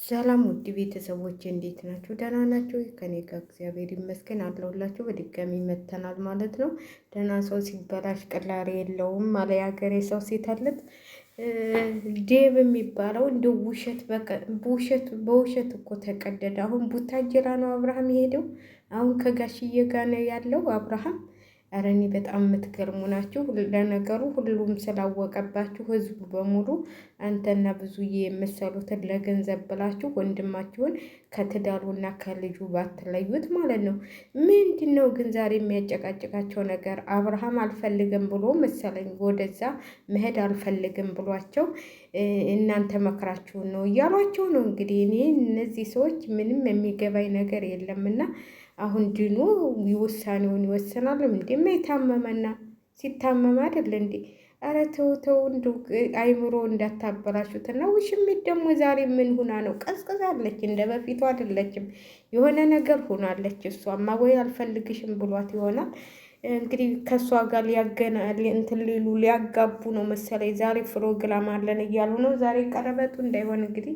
ሰላም ውድ ቤተሰቦች እንዴት ናችሁ? ደህና ናችሁ? ከኔ ጋር እግዚአብሔር ይመስገን አለሁላችሁ። በድጋሚ መተናል ማለት ነው። ደህና ሰው ሲበላሽ ቅላሬ የለውም አለ የሀገሬ ሰው ሲተልት። ዴብ የሚባለው እንደ ውሸት በውሸት እኮ ተቀደደ። አሁን ቡታጅራ ነው አብርሃም የሄደው። አሁን ከጋሽዬ ጋር ነው ያለው አብርሃም። ኧረ እኔ በጣም የምትገርሙ ናችሁ። ለነገሩ ሁሉም ስላወቀባችሁ ህዝቡ በሙሉ አንተና ብዙዬ የመሰሉትን ለገንዘብ ብላችሁ ወንድማችሁን ከትዳሩና ከልጁ ባትለዩት ማለት ነው። ምንድን ነው ግን ዛሬ የሚያጨቃጭቃቸው ነገር? አብርሃም አልፈልግም ብሎ መሰለኝ ወደዛ መሄድ አልፈልግም ብሏቸው እናንተ መክራችሁን ነው እያሏቸው ነው። እንግዲህ እኔ እነዚህ ሰዎች ምንም የሚገባኝ ነገር የለምና አሁን ድኑ ውሳኔውን ይወስናል። እንዴማ የታመመና ሲታመም አይደል እንዴ? ኧረ ተው ተው፣ እንደው አይምሮ እንዳታበላሹትና። ውሽሚት ደግሞ ዛሬ ምን ሁና ነው? ቀዝቅዛለች፣ እንደ በፊቱ አይደለችም። የሆነ ነገር ሆናለች። እሷማ ወይ አልፈልግሽም ብሏት ይሆናል እንግዲህ ከእሷ ጋር እንትን ሊሉ ሊያጋቡ ነው መሰለኝ። ዛሬ ፕሮግራም አለን እያሉ ነው። ዛሬ ቀለበቱ እንዳይሆን እንግዲህ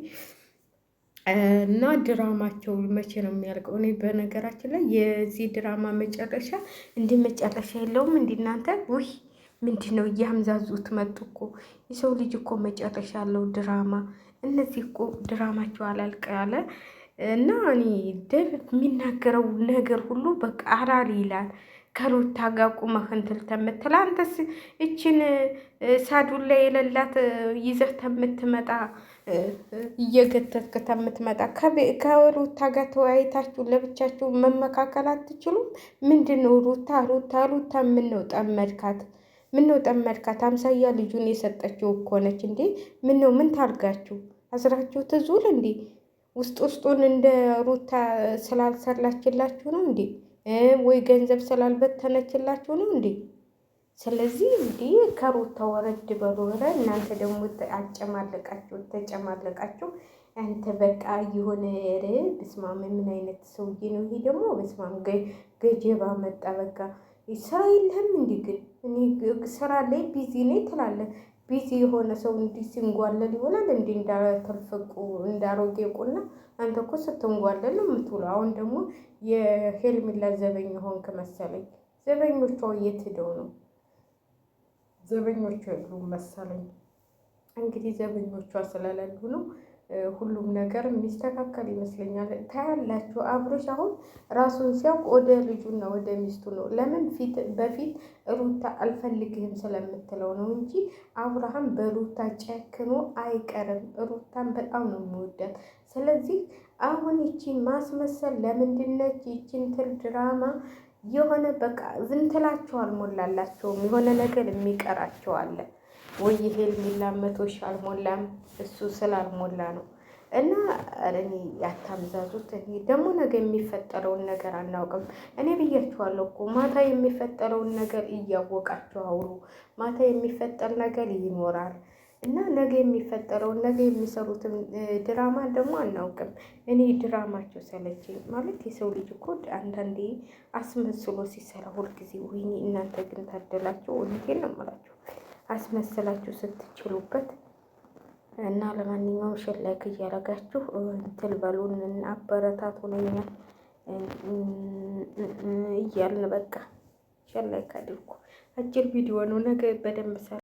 እና ድራማቸው መቼ ነው የሚያልቀው? እኔ በነገራችን ላይ የዚህ ድራማ መጨረሻ እንዲህ መጨረሻ የለውም። እንዲህ እናንተ ውይ ምንድን ነው እያምዛዙት መጡ እኮ። የሰው ልጅ እኮ መጨረሻ አለው ድራማ። እነዚህ እኮ ድራማቸው አላልቅ ያለ እና እኔ ደብ የሚናገረው ነገር ሁሉ በቃ አራሪ ይላል። ከሩታ ጋር ቁመህ እንትን ተምትል አንተስ እችን ሳዱን ላይ የሌላት ይዘህ ተምትመጣ እየገተትክ ተምትመጣ ከሩታ ጋር ተወያይታችሁ ለብቻችሁ መመካከል አትችሉም? ምንድን ነው ሩታ ምን ነው ጠመድካት? ምን ነው ጠመድካት? አምሳያ ልጁን የሰጠችው እኮ ነች እንዴ! ምን ነው ምን ታርጋችሁ? አስራችሁ ትዙል እንዴ? ውስጡን እንደ ሩታ ስላልሰላችላችሁ ነው እንዴ? ወይ ገንዘብ ስላልበተነችላችሁ ነው እንዴ? ስለዚህ እንዲህ ከሩታ ወረድ በሉ። እናንተ ደግሞ ተጨማለቃችሁ። አንተ በቃ የሆነ ብስማም ምን አይነት ሰውዬ ነው ይሄ ደግሞ? ብስማም ገጀባ መጣ። በቃ ስራ የለህም እንዲህ ግን እኔ ስራ ላይ ቢዚ ነኝ ትላለህ። ቢዚ የሆነ ሰው እንዲህ ሲንጓለል ይሆናል እንዲህ እንዳተልፈቁ እንዳሮጌ ቁና። አንተ እኮ ስትንጓለል ነው የምትውለው። አሁን ደግሞ የሄልሚላ ዘበኛ ሆንክ መሰለኝ። ዘበኞቿ የት ሄደው ነው? ዘበኞቿ የሉም መሰለኝ። እንግዲህ ዘበኞቿ ስለሌሉ ነው ሁሉም ነገር የሚስተካከል ይመስለኛል። ታያላችሁ አብርሽ አሁን ራሱን ሲያውቅ ወደ ልጁና ወደ ሚስቱ ነው። ለምን በፊት ሩታ አልፈልግህም ስለምትለው ነው እንጂ አብርሃም በሩታ ጨክኖ አይቀርም። ሩታን በጣም ነው የሚወዳት። ስለዚህ አሁን ይቺ ማስመሰል ለምንድነች? ይቺን ትል ድራማ የሆነ በቃ ዝንትላቸው አልሞላላቸውም። የሆነ ነገር የሚቀራቸው አለ ወይ? ሄርሜላ 100 ሺህ አልሞላም፣ እሱ ስላልሞላ ነው። እና እኔ ያታምዛዙት። እኔ ደግሞ ነገ የሚፈጠረውን ነገር አናውቅም። እኔ ብያችኋለሁ እኮ ማታ የሚፈጠረውን ነገር እያወቃችሁ አውሩ። ማታ የሚፈጠር ነገር ይኖራል እና ነገ የሚፈጠረውን ነገ የሚሰሩትን ድራማ ደግሞ አናውቅም። እኔ ድራማቸው ሰለቸኝ ማለት የሰው ልጅ እኮ አንዳንዴ አስመስሎ ሲሰራ ሁልጊዜ ወይኔ እናንተ ግን ታደላችሁ። እውነቴን ነው የምላችሁ አስመስላችሁ ስትችሉበት እና ለማንኛውም ላይክ እያረጋችሁ እንትን በሉን አበረታቱ ነኛ እያልን በቃ ላይክ አድርጉ። አጭር ቪዲዮ ነው ነገ በደንብ